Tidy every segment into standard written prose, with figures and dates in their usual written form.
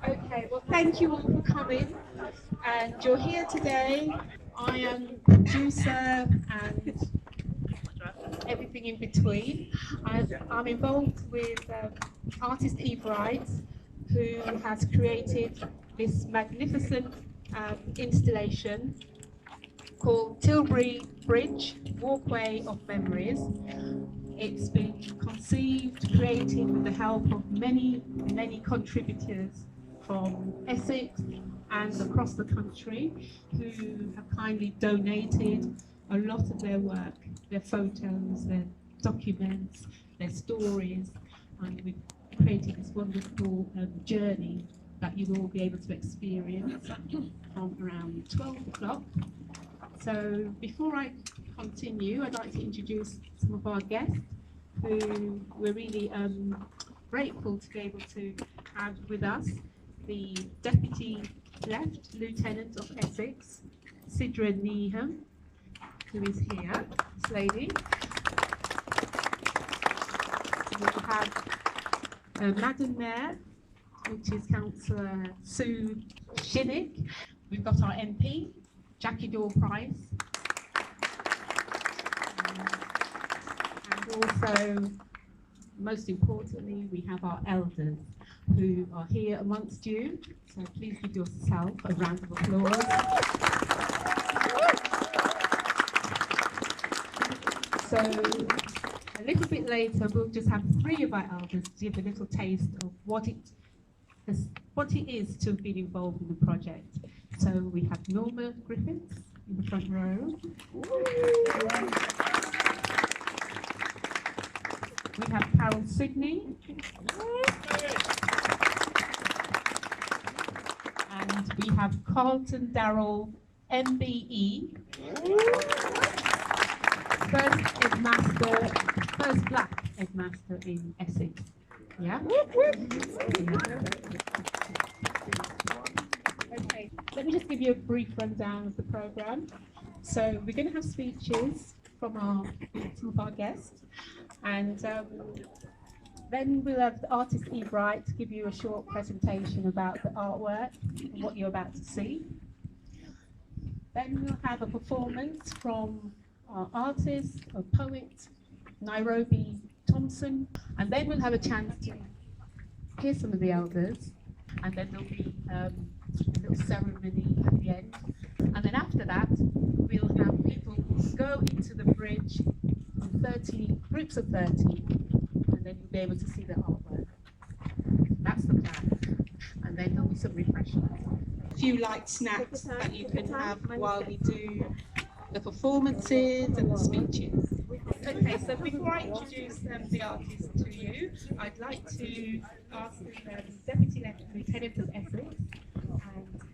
Okay, well, thank you all for coming. And you're here today. I am producer and everything in between. I'm involved with artist Evewright, who has created this magnificent installation called Tilbury Bridge, Walkway of Memories. It's been conceived, created with the help of many, many contributors from Essex and across the country who have kindly donated a lot of their work, their photos, their documents, their stories, and we've created this wonderful journey that you will be able to experience from around 12 o'clock. So before I continue, I'd like to introduce some of our guests who we're really grateful to be able to have with us. The Deputy Left Lieutenant of Essex, Sidra Naeem, who is here, this lady. We have Madam Mayor, which is Councillor Sue Shinnick. We've got our MP, Jackie Dore-Price, and also, most importantly, we have our elders who are here amongst you. So please give yourself a round of applause. So a little bit later, we'll just have three of our elders give a little taste of what it is to have been involved in the project. So we have Norma Griffiths in the front row. We have Carol Sidney. And we have Carlton Darrell, MBE. First black headmaster in Essex. Yeah? Okay, let me just give you a brief rundown of the programme. So we're going to have speeches from some of our guests, and then we'll have the artist Evewright give you a short presentation about the artwork and what you're about to see. Then we'll have a performance from our artist, a poet, Nairobi Thompson, and then we'll have a chance to hear some of the elders, and then there'll be a little ceremony at the end. And then after that, we'll have people go into the bridge in 30 groups of 30, and then you'll be able to see the artwork. That's the plan. And then there'll be some refreshments. A few light snacks that you can have while we do the performances and the speeches. Okay, so before I introduce the artist to you, I'd like to ask the Deputy Lieutenant of Essex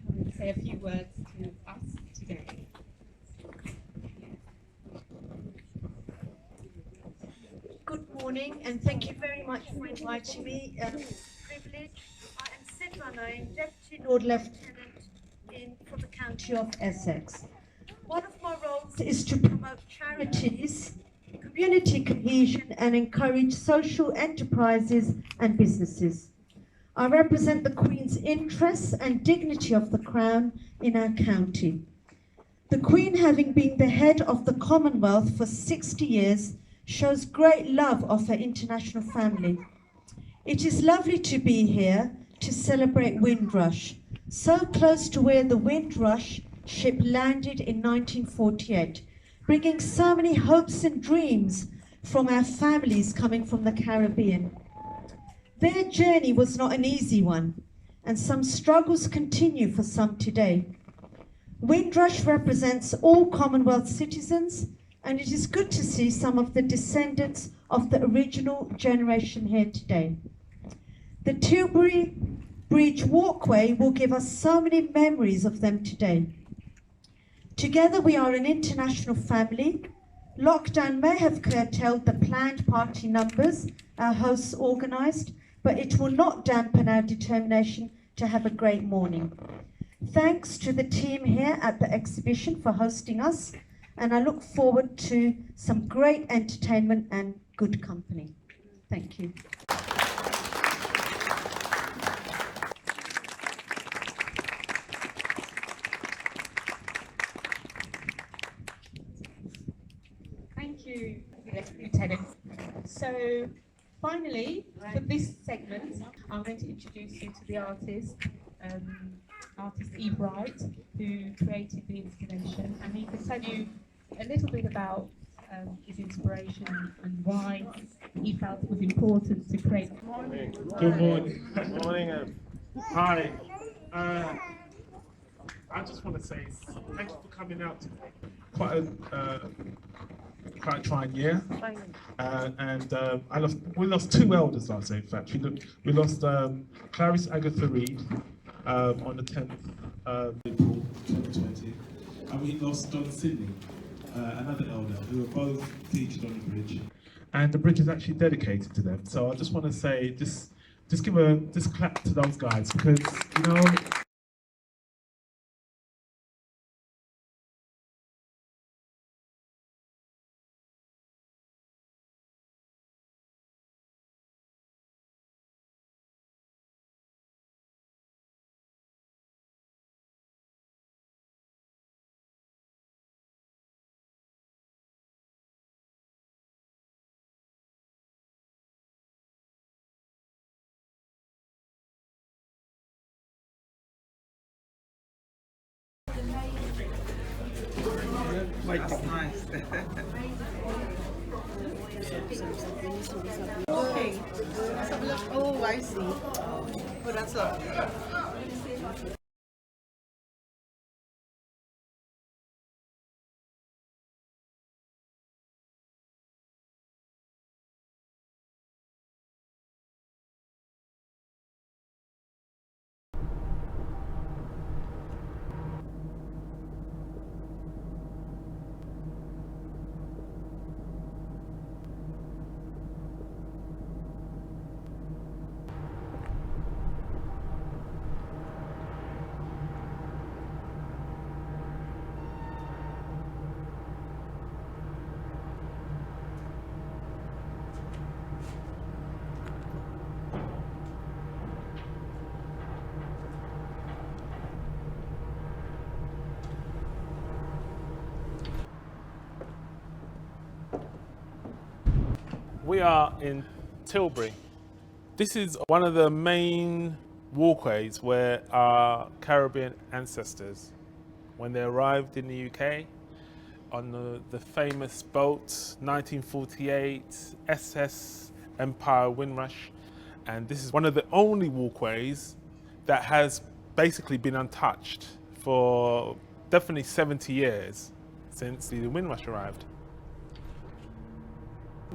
and say a few words to us today. Good morning, and thank you very much for inviting me. Privilege. I am Sidra Naeem, Deputy Lord Lieutenant for the County of Essex. One of my roles is to promote charities, community cohesion, and encourage social enterprises and businesses. I represent the Queen's interests and dignity of the Crown in our county. The Queen, having been the head of the Commonwealth for 60 years, shows great love of her international family. It is lovely to be here to celebrate Windrush, so close to where the Windrush ship landed in 1948, bringing so many hopes and dreams from our families coming from the Caribbean. Their journey was not an easy one, and some struggles continue for some today. Windrush represents all Commonwealth citizens, and it is good to see some of the descendants of the original generation here today. The Tilbury Bridge Walkway will give us so many memories of them today. Together we are an international family. Lockdown may have curtailed the planned party numbers our hosts organised, but it will not dampen our determination to have a great morning. Thanks to the team here at the exhibition for hosting us, and I look forward to some great entertainment and good company. Thank you. So finally, for this segment, I'm going to introduce you to the artist, artist Evewright, who created the installation, and he can tell you a little bit about his inspiration and why he felt it was important to create. Good morning. Good morning. Hi. I just want to say thank you for coming out today. Quite a trying year, and we lost two elders last year. In fact, we lost Clarice Agatha Reid on the 10th April 2020, and we lost John Sidney, another elder, who were both featured on the bridge. And the bridge is actually dedicated to them. So I just want to say, just give a clap to those guys, because you know. That's nice. Okay. Oh, I see. Oh, that's all. We are in Tilbury. This is one of the main walkways where our Caribbean ancestors, when they arrived in the UK on the famous boat 1948 SS Empire Windrush, and this is one of the only walkways that has basically been untouched for definitely 70 years since the Windrush arrived.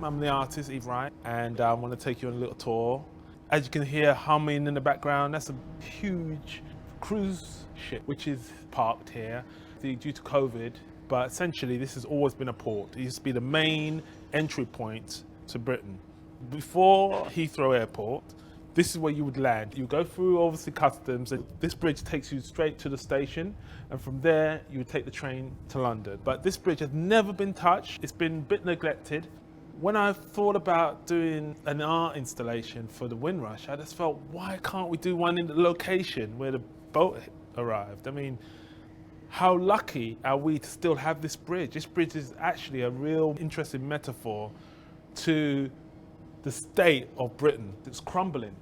I'm the artist, Evewright, and I want to take you on a little tour. As you can hear humming in the background, that's a huge cruise ship which is parked here due to COVID, but essentially this has always been a port. It used to be the main entry point to Britain. Before Heathrow Airport, this is where you would land. You go through obviously customs, and this bridge takes you straight to the station, and from there you would take the train to London. But this bridge has never been touched. It's been a bit neglected. When I thought about doing an art installation for the Windrush, I just felt, why can't we do one in the location where the boat arrived? I mean, how lucky are we to still have this bridge? This bridge is actually a real interesting metaphor to the state of Britain. It's crumbling.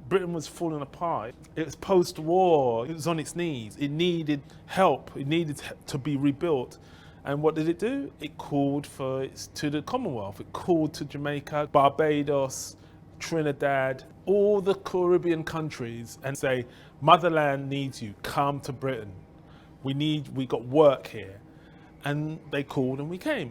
Britain was falling apart. It was post-war. It was on its knees. It needed help. It needed to be rebuilt. And what did it do? It called to the Commonwealth. It called to Jamaica, Barbados, Trinidad, all the Caribbean countries, and say, motherland needs you, come to Britain. We got work here. And they called and we came.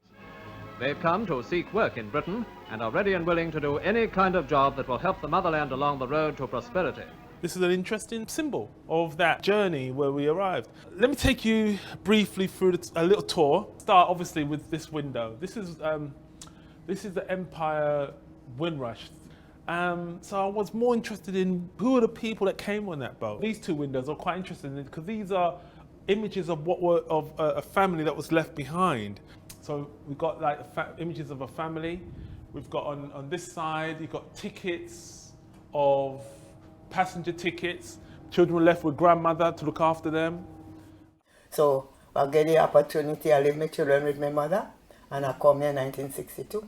They've come to seek work in Britain and are ready and willing to do any kind of job that will help the motherland along the road to prosperity. This is an interesting symbol of that journey where we arrived. Let me take you briefly through a little tour. Start obviously with this window. This is the Empire Windrush. So I was more interested in who are the people that came on that boat. These two windows are quite interesting because these are images of a family that was left behind. So we've got like images of a family. We've got on this side, you've got tickets of passenger tickets. Children were left with grandmother to look after them. So I get the opportunity, I leave my children with my mother, and I come here in 1962.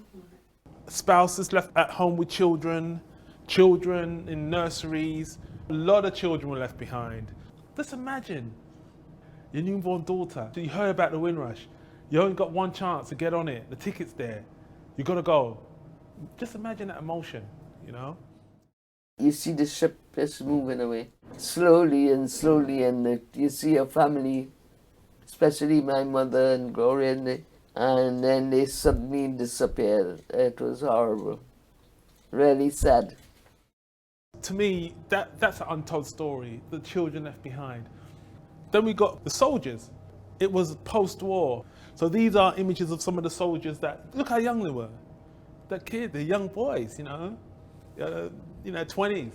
spouses left at home with children, children in nurseries. A lot of children were left behind. Just imagine your newborn daughter. You heard about the Windrush. You only got one chance to get on it. The ticket's there. You got to go. Just imagine that emotion, you know? You see the ship is moving away slowly, and you see your family, especially my mother and Gloria, and then they suddenly disappeared. It was horrible, really sad. To me, that's an untold story, the children left behind. Then we got the soldiers. It was post-war. So these are images of some of the soldiers that, look how young they were. That kid, the young boys, 20s,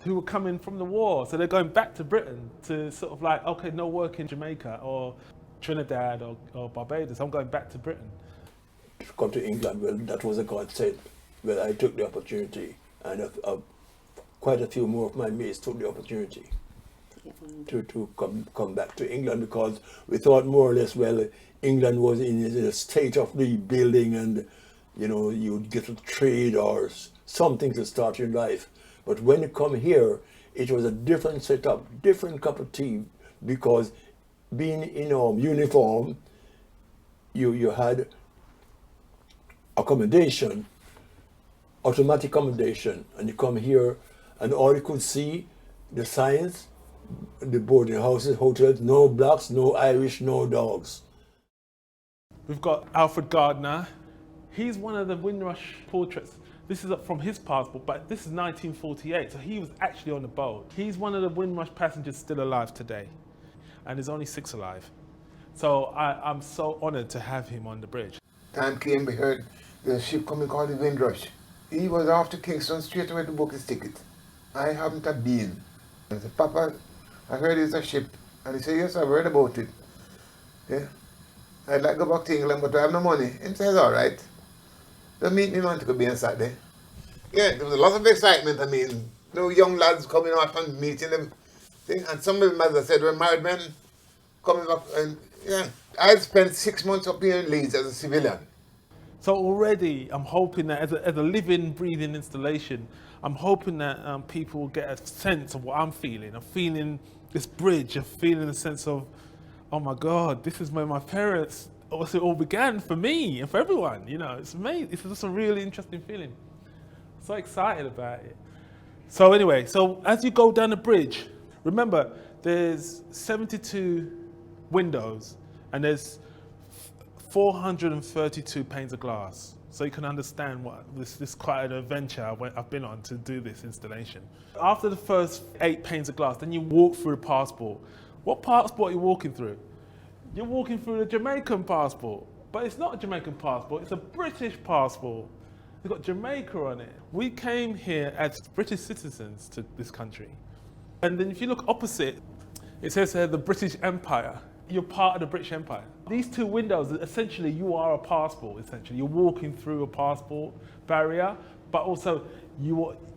who were coming from the war. So they're going back to Britain to sort of like, okay, no work in Jamaica or Trinidad or Barbados. I'm going back to Britain. To come to England, well, that was a godsend. Well, I took the opportunity, and quite a few more of my mates took the opportunity to come back to England, because we thought more or less, well, England was in a state of rebuilding, and you'd get a trade or something to start your life. But when you come here, it was a different setup, different cup of tea, because being in uniform, you had accommodation, automatic accommodation, and you come here and all you could see, the signs, the boarding houses, hotels, no blacks, no Irish, no dogs. We've got Alfred Gardner. He's one of the Windrush portraits. This is from his passport, but this is 1948, so he was actually on the boat. He's one of the Windrush passengers still alive today, and there's only 6 alive. So I'm so honored to have him on the bridge. Time came, we heard the ship coming called the Windrush. He was off to Kingston straight away to book his ticket. I haven't been. I said, Papa, I heard it's a ship. And he said, yes, I've heard about it. Yeah. I'd like to go back to England, but I have no money. He says, all right. They'll meet me on to be on Saturday. Yeah, there was a lot of excitement. I mean, young lads coming off and meeting them. And some of them, as I said, were married men coming up. And yeah, I spent 6 months up here in Leeds as a civilian. So already, I'm hoping that as a living, breathing installation, I'm hoping that people get a sense of what I'm feeling. I'm feeling this bridge. I'm feeling a sense of, oh my God, this is where my parents, it all began for me and for everyone. It's amazing. It's just a really interesting feeling. So excited about it. So anyway, so as you go down the bridge, remember there's 72 windows and there's 432 panes of glass. So you can understand what this quite an adventure I've been on to do this installation. After the first 8 panes of glass, then you walk through a passport. What passport are you walking through? You're walking through the Jamaican passport, but it's not a Jamaican passport, it's a British passport. It's got Jamaica on it. We came here as British citizens to this country. And then if you look opposite, it says here the British Empire. You're part of the British Empire. These 2 windows, essentially you are a passport, essentially. You're walking through a passport barrier, but also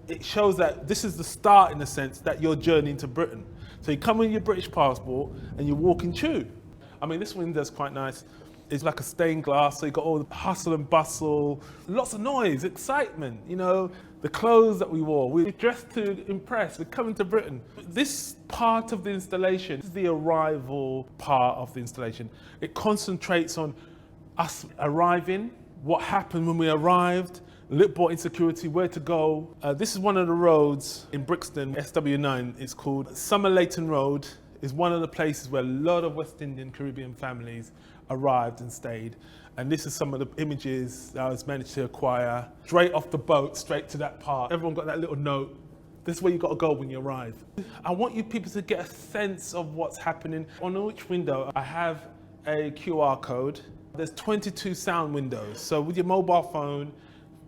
it shows that this is the start in the sense that you're journeying to Britain. So you come with your British passport and you're walking through. I mean, this window's quite nice. It's like a stained glass, so you've got all the hustle and bustle, lots of noise, excitement, the clothes that we wore. We were dressed to impress, we're coming to Britain. This part of the installation is the arrival part of the installation. It concentrates on us arriving, what happened when we arrived, a little more insecurity, where to go. This is one of the roads in Brixton, SW9. It's called Summer Leighton Road. It's one of the places where a lot of West Indian Caribbean families arrived and stayed. And this is some of the images that I was managed to acquire. Straight off the boat, straight to that part. Everyone got that little note. This is where you got to go when you arrive. I want you people to get a sense of what's happening. On each window, I have a QR code. There's 22 sound windows. So with your mobile phone,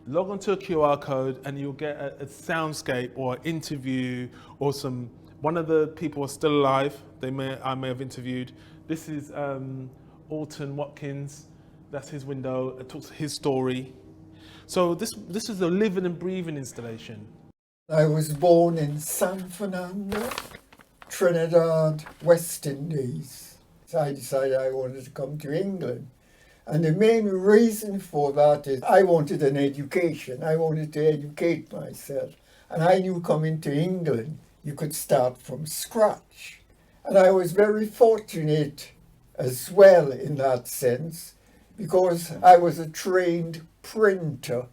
log onto a QR code and you'll get a soundscape or interview or one of the people are still alive. I may have interviewed. This is Alton Watkins. That's his window. It talks his story. So this is a living and breathing installation. I was born in San Fernando, Trinidad, West Indies. So I decided I wanted to come to England. And the main reason for that is I wanted an education. I wanted to educate myself. And I knew coming to England, you could start from scratch. And I was very fortunate as well in that sense, because I was a trained printer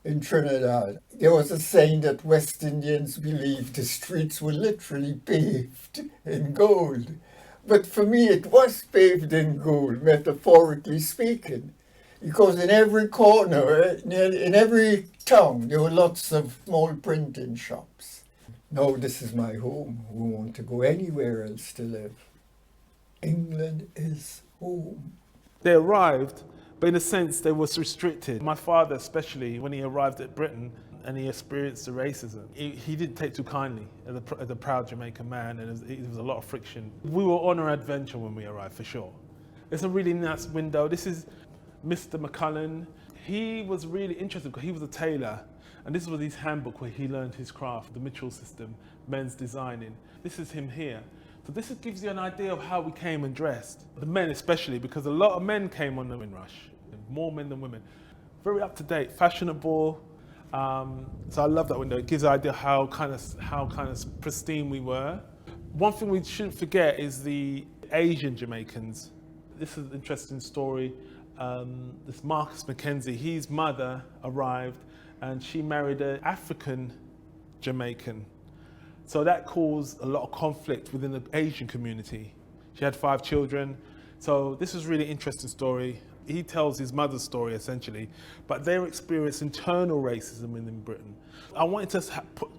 in Trinidad. There was a saying that West Indians believed the streets were literally paved in gold. But for me, it was paved in gold, metaphorically speaking, because in every corner, in every town, there were lots of small printing shops. No, this is my home. We want to go anywhere else to live. England is home. They arrived, but in a sense they was restricted. My father especially, when he arrived at Britain and he experienced the racism, he didn't take too kindly as a proud Jamaican man, and there was a lot of friction. We were on our adventure when we arrived, for sure. It's a really nice window. This is Mr. McCullen. He was really interested because he was a tailor, and this was his handbook where he learned his craft, the Mitchell system, men's designing. This is him here. So this gives you an idea of how we came and dressed. The men especially, because a lot of men came on the Windrush, more men than women. Very up to date, fashionable. So I love that window. It gives an idea how kind of pristine we were. One thing we shouldn't forget is the Asian Jamaicans. This is an interesting story. This Marcus Mackenzie, his mother arrived and she married an African Jamaican. So that caused a lot of conflict within the Asian community. She had 5 children. So this is a really interesting story. He tells his mother's story essentially, but they experienced internal racism within Britain. I wanted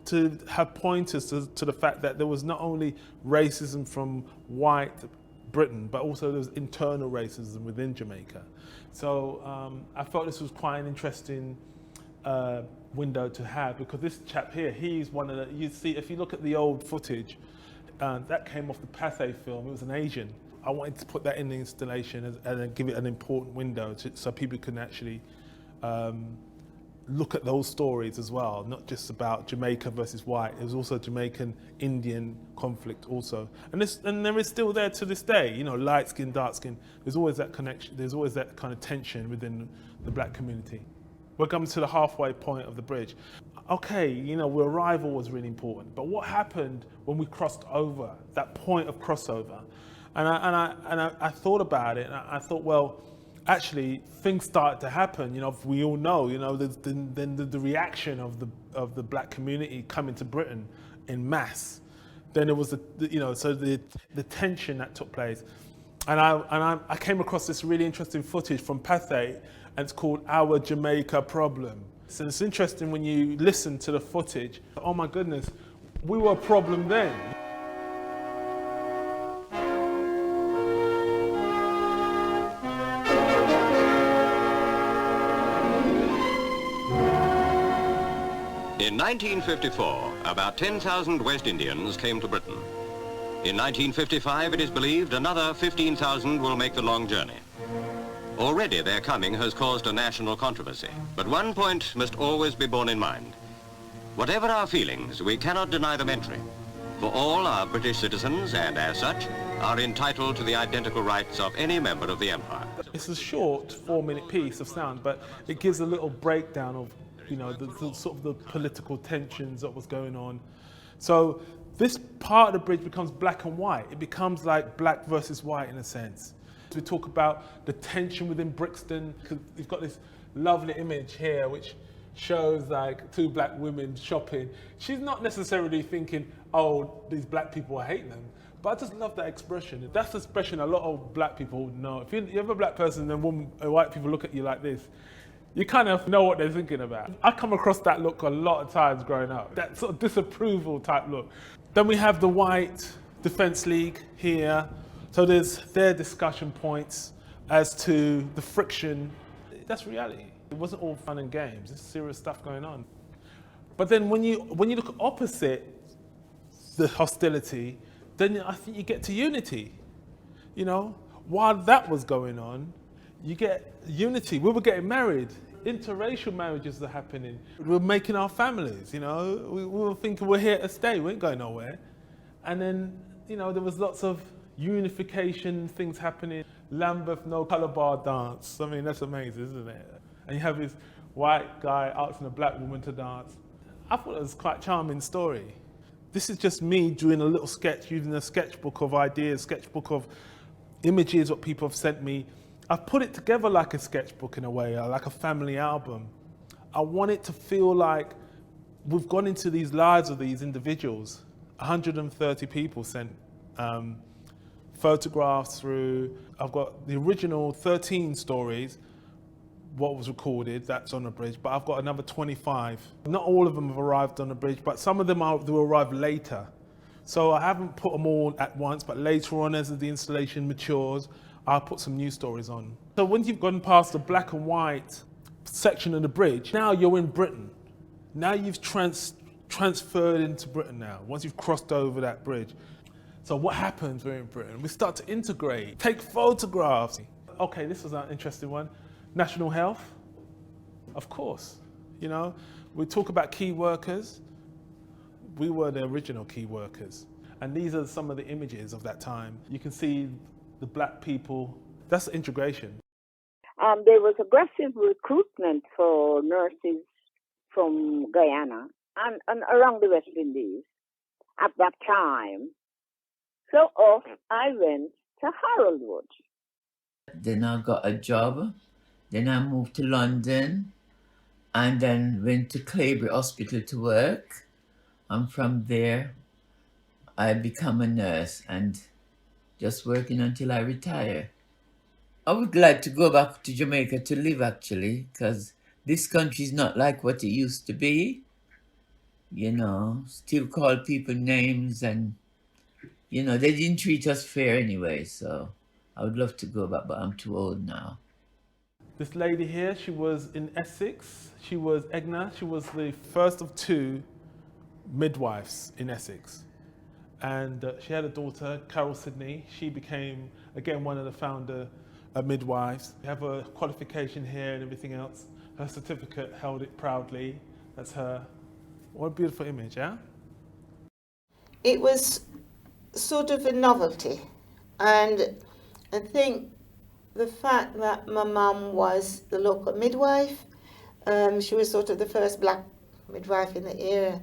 to have pointers to the fact that there was not only racism from white Britain, but also there was internal racism within Jamaica. So I felt this was quite an interesting window to have, because this chap here, he's one of the, you see, if you look at the old footage, that came off the Pathé film, it was an Asian. I wanted to put that in the installation and give it an important window so people can actually look at those stories as well, not just about Jamaica versus white. It was also Jamaican-Indian conflict also. And there is still there to this day, you know, light skin, dark skin. There's always that connection, there's always that kind of tension within the black community. We're coming to the halfway point of the bridge. Okay, you know, our arrival was really important, but what happened when we crossed over, that point of crossover? And I thought about it, and I thought, well, actually, things started to happen. You know, we all know, you know, then the reaction of the black community coming to Britain in mass. Then there was the tension that took place, and I came across this really interesting footage from Pathé, and it's called Our Jamaica Problem. So it's interesting when you listen to the footage. Oh my goodness, we were a problem then. In 1954, about 10,000 West Indians came to Britain. In 1955, it is believed another 15,000 will make the long journey. Already their coming has caused a national controversy, but one point must always be borne in mind. Whatever our feelings, we cannot deny them entry, for all are British citizens and, as such, are entitled to the identical rights of any member of the empire. It's a short 4-minute piece of sound, but it gives a little breakdown of, you know, the sort of the political tensions that was going on. So this part of the bridge becomes black and white. It becomes like black versus white in a sense. We talk about the tension within Brixton, because we've got this lovely image here which shows like 2 black women shopping. She's not necessarily thinking, oh, these black people, I hate them. But I just love that expression. That's the expression a lot of black people know. If you have a black person and white people look at you like this, you kind of know what they're thinking about. I come across that look a lot of times growing up, that sort of disapproval type look. Then we have the White Defence League here. So there's their discussion points as to the friction. That's reality. It wasn't all fun and games. There's serious stuff going on. But then when you look opposite the hostility, then I think you get to unity. You know, while that was going on, you get unity. We were getting married. Interracial marriages are happening. We were making our families, you know. We were thinking we're here to stay. We ain't going nowhere. And then, you know, there was lots of unification, things happening. Lambeth no colour bar dance. I mean, that's amazing, isn't it? And you have this white guy asking a black woman to dance. I thought it was quite a charming story. This is just me doing a little sketch, using a sketchbook of ideas, sketchbook of images, what people have sent me. I've put it together like a sketchbook in a way, like a family album. I want it to feel like we've gone into these lives of these individuals. 130 people sent photographs through. I've got the original 13 stories, what was recorded, that's on the bridge, but I've got another 25. Not all of them have arrived on the bridge, but some of them will arrive later. So I haven't put them all at once, but later on as the installation matures, I'll put some new stories on. So once you've gone past the black and white section of the bridge, now you're in Britain. Now you've transferred into Britain now, once you've crossed over that bridge. So what happens when we're in Britain? We start to integrate, take photographs. Okay, this was an interesting one. National health, of course. You know, we talk about key workers. We were the original key workers. And these are some of the images of that time. You can see the black people. That's integration. There was aggressive recruitment for nurses from Guyana and around the West Indies at that time. So off I went to Haroldwood. Then I got a job. Then I moved to London and then went to Claybury Hospital to work. And from there, I become a nurse and just working until I retire. I would like to go back to Jamaica to live actually, because this country is not like what it used to be. You know, still call people names and, you know, they didn't treat us fair anyway. So I would love to go back, but I'm too old now. This lady here, she was in Essex. She was Egna. She was the first of 2 midwives in Essex. And she had a daughter, Carol Sidney. She became, again, one of the founder midwives. We have a qualification here and everything else. Her certificate held it proudly. That's her. What a beautiful image, yeah? It was sort of a novelty. And I think the fact that my mum was the local midwife, she was sort of the first black midwife in the area.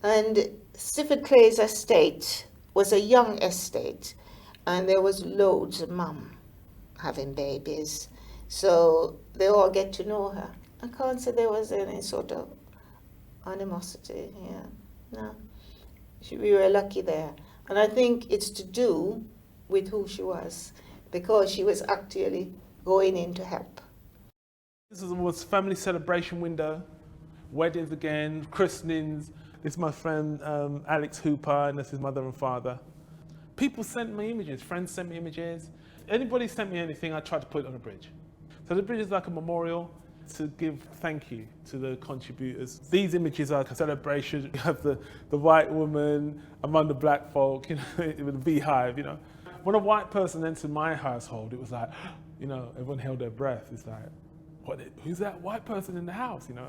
And Stifford Clay's estate was a young estate, and there was loads of mum having babies. So they all get to know her. I can't say there was any sort of animosity, no. We were lucky there. And I think it's to do with who she was, because she was actually going in to help. This was family celebration window, weddings again, christenings. This is my friend Alex Hooper, and this is mother and father. People sent me images, friends sent me images. Anybody sent me anything, I tried to put it on a bridge. So the bridge is like a memorial to give thank you to the contributors. These images are a celebration. You have the white woman among the black folk, you know, with a beehive, you know. When a white person entered my household, it was like, you know, everyone held their breath. It's like, what? Who's that white person in the house, you know?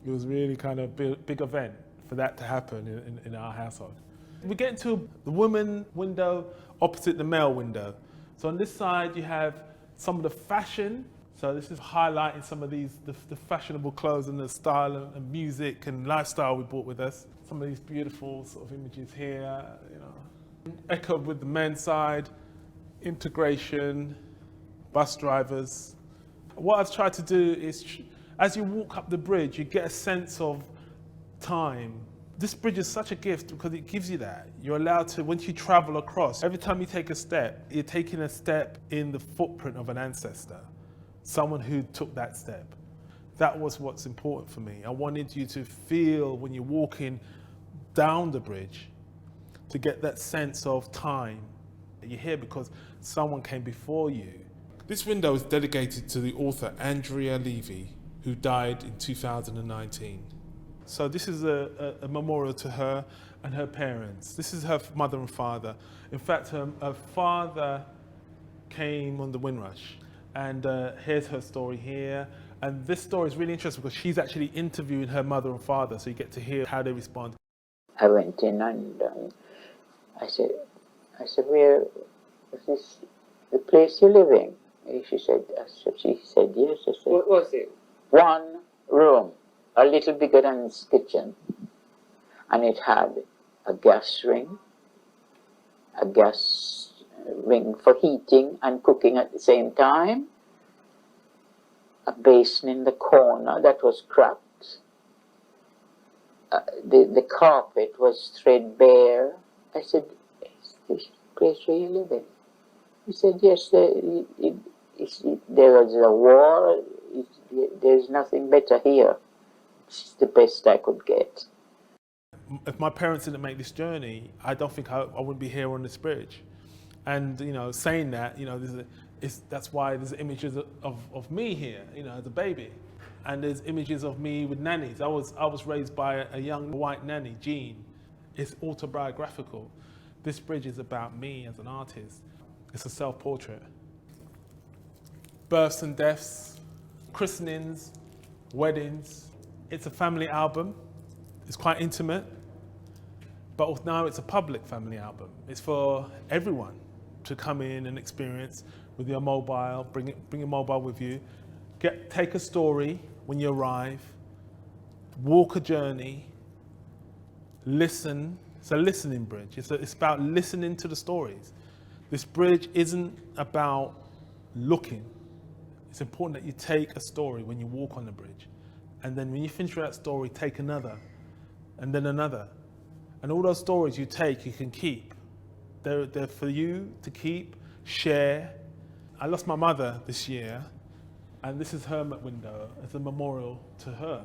It was really kind of a big event for that to happen in our household. We get into the woman window opposite the male window. So on this side, you have some of the fashion. So this is highlighting some of these, the fashionable clothes and the style and music and lifestyle we brought with us. Some of these beautiful sort of images here, you know. Echoed with the men's side, integration, bus drivers. What I've tried to do is, as you walk up the bridge, you get a sense of time. This bridge is such a gift because it gives you that. You're allowed to, once you travel across, every time you take a step, you're taking a step in the footprint of an ancestor, someone who took that step. That was what's important for me. I wanted you to feel when you're walking down the bridge, to get that sense of time. You're here because someone came before you. This window is dedicated to the author Andrea Levy, who died in 2019. So this is a memorial to her and her parents. This is her mother and father. In fact, her father came on the Windrush, and here's her story here. And this story is really interesting because she's actually interviewing her mother and father, so you get to hear how they respond. I went in and I said, where is this The place you're living? She said, yes. I said, What was it? 1 room, a little bigger than this kitchen. And it had a gas ring for heating and cooking at the same time, a basin in the corner that was cracked. The carpet was threadbare. I said, is this place where you live in? He said, yes, there was a war. There's nothing better here. It's the best I could get. If my parents didn't make this journey, I don't think I wouldn't be here on this bridge. And, saying that, that's why there's images of me here, as a baby. And there's images of me with nannies. I was raised by a young white nanny, Jean. It's autobiographical. This bridge is about me as an artist. It's a self-portrait. Births and deaths, christenings, weddings. It's a family album. It's quite intimate. But now it's a public family album. It's for everyone to come in and experience with your mobile, bring your mobile with you. Take a story when you arrive, walk a journey, listen. It's a listening bridge. It's about listening to the stories. This bridge isn't about looking. It's important that you take a story when you walk on the bridge. And then when you finish with that story, take another, and then another. And all those stories you take, you can keep. They're for you to keep, share. I lost my mother this year, and this is her window as a memorial to her.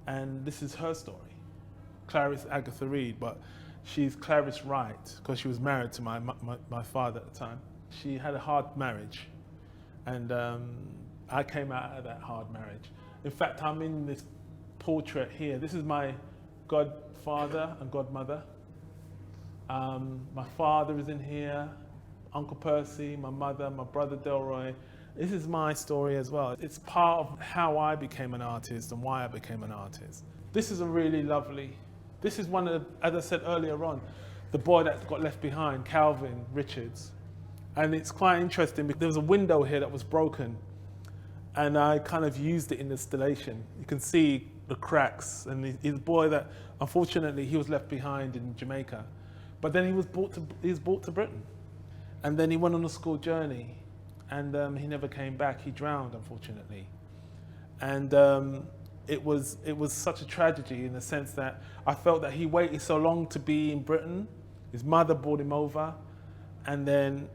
And this is her story. Clarice Agatha Reed, but she's Clarice Wright because she was married to my father at the time. She had a hard marriage, and I came out of that hard marriage. In fact, I'm in this portrait here. This is my godfather and godmother. My father is in here, Uncle Percy, my mother, my brother Delroy. This is my story as well. It's part of how I became an artist and why I became an artist. This is a really lovely, this is one of, as I said earlier on, the boy that got left behind, Calvin Richards. And it's quite interesting because there was a window here that was broken, and I kind of used it in the installation. You can see the cracks, and he's a boy that, unfortunately, he was left behind in Jamaica. But then he was brought to Britain. And then he went on a school journey, and he never came back. He drowned, unfortunately. And it was such a tragedy in the sense that I felt that he waited so long to be in Britain. His mother brought him over, and then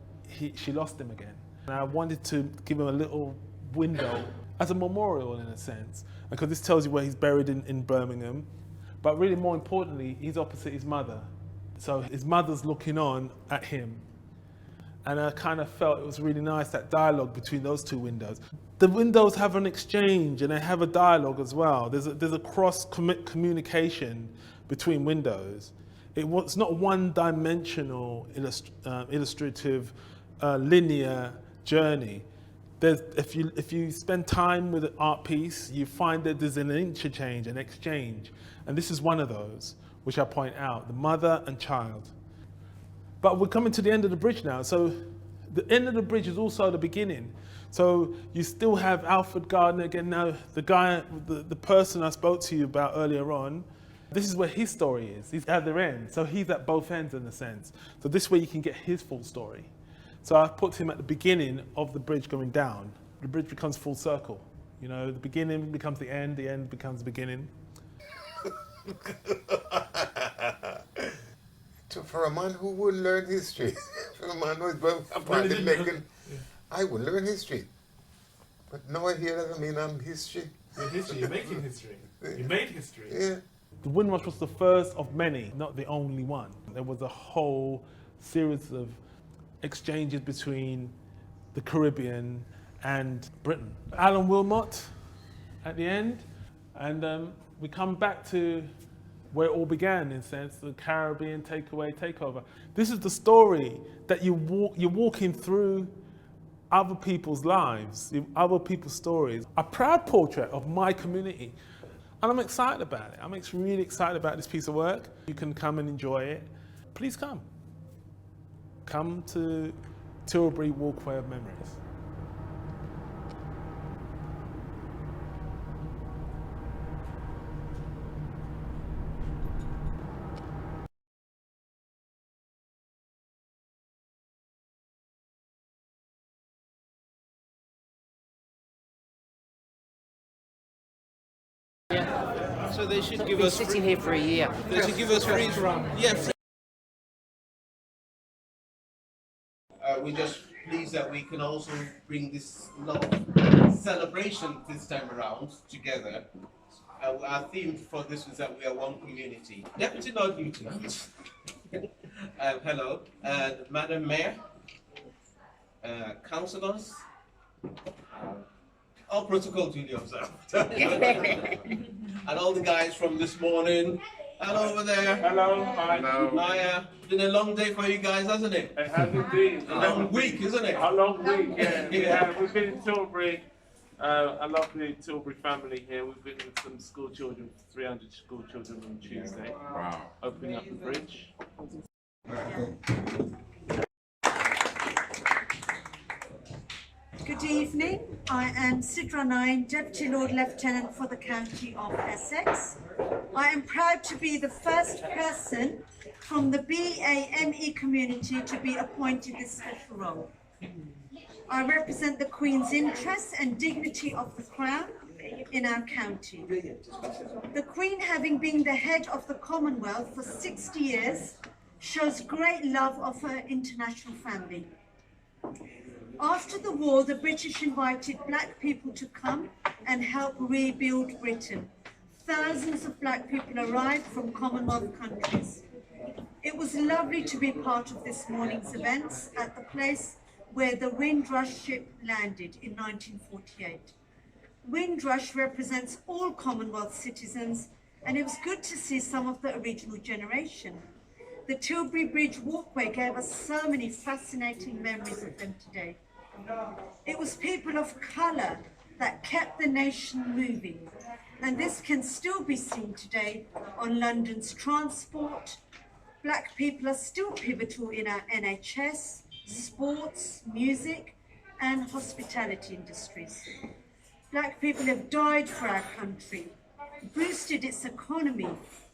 she lost him again. And I wanted to give him a little window as a memorial, in a sense, because this tells you where he's buried in Birmingham. But really, more importantly, he's opposite his mother. So his mother's looking on at him. And I kind of felt it was really nice, that dialogue between those two windows. The windows have an exchange and they have a dialogue as well. There's a cross communication between windows. It's not one-dimensional illustrative linear journey. If you spend time with an art piece, you find that there's an interchange, an exchange. And this is one of those, which I point out, the mother and child. But we're coming to the end of the bridge now. So the end of the bridge is also the beginning. So you still have Alfred Gardner again now, the guy, the person I spoke to you about earlier on. This is where his story is. He's at the end. So he's at both ends in a sense. So this way you can get his full story. So I put him at the beginning of the bridge going down. The bridge becomes full circle. You know, the beginning becomes the end becomes the beginning. So for a man who wouldn't learn history, for a man who is apparently making, I wouldn't learn history. But now I hear that, I mean, I'm history. You're history, you're making history. You made history. Yeah. The Windrush was the first of many, not the only one. There was a whole series of exchanges between the Caribbean and Britain. Alan Wilmot at the end, and we come back to where it all began, in a sense, the Caribbean takeover. This is the story that you're walking through other people's lives, other people's stories. A proud portrait of my community. And I'm excited about it. I'm really excited about this piece of work. You can come and enjoy it. Please come. Come to Tilbury Walkway of Memories. So they should give been us sitting here for a year. They should give us free. Yeah. Free. We're just pleased that we can also bring this lot of celebration this time around together. Our theme for this is that we are one community. Deputy Lord Lieutenant, hello, Madam Mayor, councillors, all protocol duly observed. And all the guys from this morning, and over there. Hello, hi. Hello. Been a long day for you guys, hasn't it? It has indeed. A long week, isn't it? A long week, yeah. Yeah. We've been in Tilbury. I love the Tilbury family here. We've been with some school children, 300 school children on Tuesday. Wow. Opening up the bridge. Good evening. I am Sidra Naeem, Deputy Lord Lieutenant for the County of Essex. I am proud to be the first person from the BAME community to be appointed this special role. I represent the Queen's interests and dignity of the Crown in our county. The Queen, having been the head of the Commonwealth for 60 years, shows great love of her international family. After the war, the British invited black people to come and help rebuild Britain. Thousands of black people arrived from Commonwealth countries. It was lovely to be part of this morning's events at the place where the Windrush ship landed in 1948. Windrush represents all Commonwealth citizens, and it was good to see some of the original generation. The Tilbury Bridge walkway gave us so many fascinating memories of them today. It was people of colour that kept the nation moving, and this can still be seen today on London's transport. Black people are still pivotal in our NHS, sports, music, and hospitality industries. Black people have died for our country, boosted its economy,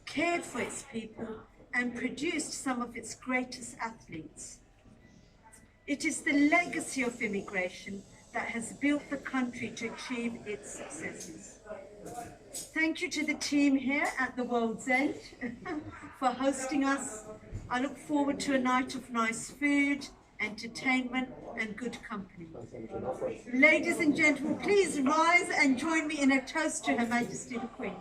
cared for its people, and produced some of its greatest athletes. It is the legacy of immigration that has built the country to achieve its successes. Thank you to the team here at the World's End for hosting us. I look forward to a night of nice food, entertainment, and good company. Ladies and gentlemen, please rise and join me in a toast to Her Majesty the Queen.